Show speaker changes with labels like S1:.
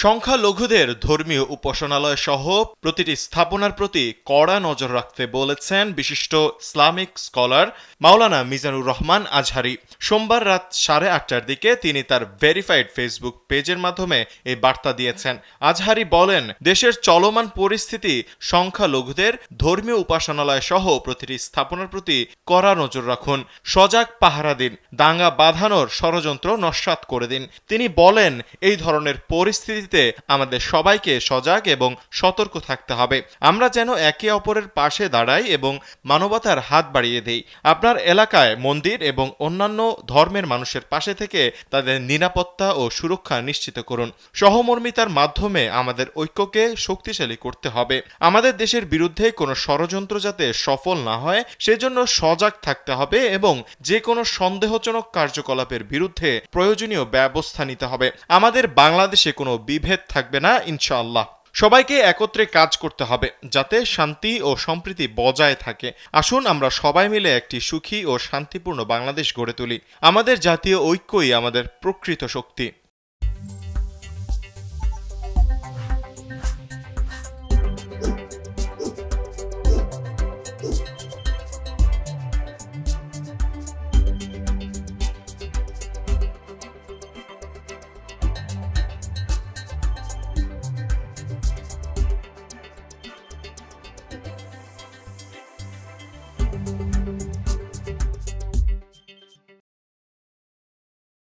S1: সংখ্যালঘুদের ধর্মীয় উপাসনালয় সহ প্রতিটি স্থাপনার প্রতি কড়া নজর রাখতে বলেছেন বিশিষ্ট ইসলামিক স্কলার মাওলানা মিজানুর রহমান আজহারী। সোমবার রাত 8:30টার দিকে তিনি তার ভেরিফাইড ফেসবুক পেজের মাধ্যমে এই বার্তা দিয়েছেন। আজহারী বলেন, দেশের চলমান পরিস্থিতি সংখ্যালঘুদের ধর্মীয় উপাসনালয় সহ প্রতিটি স্থাপনার প্রতি কড়া নজর রাখুন, সজাগ পাহারা দিন, দাঙ্গা বাঁধানোর ষড়যন্ত্র নস্যাৎ করে দিন। তিনি বলেন, এই ধরনের পরিস্থিতিতে আমাদের সবাইকে সজাগ এবং সতর্ক থাকতে হবে। আমরা যেন একে অপরের পাশে দাঁড়াই এবং মানবতার হাত বাড়িয়ে দেই। আপনার এলাকায় মন্দির এবং অন্যান্য ধর্মের মানুষের পাশে থেকে তাদের নিরাপত্তা ও সুরক্ষা নিশ্চিত করুন। সহমর্মিতার মাধ্যমে আমাদের ঐক্যকে শক্তিশালী করতে হবে। আমাদের দেশের বিরুদ্ধে কোনো ষড়যন্ত্র যাতে সফল না হয় সেজন্য সজাগ থাকতে হবে এবং যে কোনো সন্দেহজনক কার্যকলাপের বিরুদ্ধে প্রয়োজনীয় ব্যবস্থা নিতে হবে। আমাদের বাংলাদেশে কোনো বিভেদ থাকবে না, ইনশাআল্লাহ। সবাইকে একত্রে কাজ করতে হবে যাতে শান্তি ও সম্প্রীতি বজায় থাকে। আসুন আমরা সবাই মিলে একটি সুখী ও শান্তিপূর্ণ বাংলাদেশ গড়ে তুলি। আমাদের জাতীয় ঐক্যই আমাদের প্রকৃত শক্তি।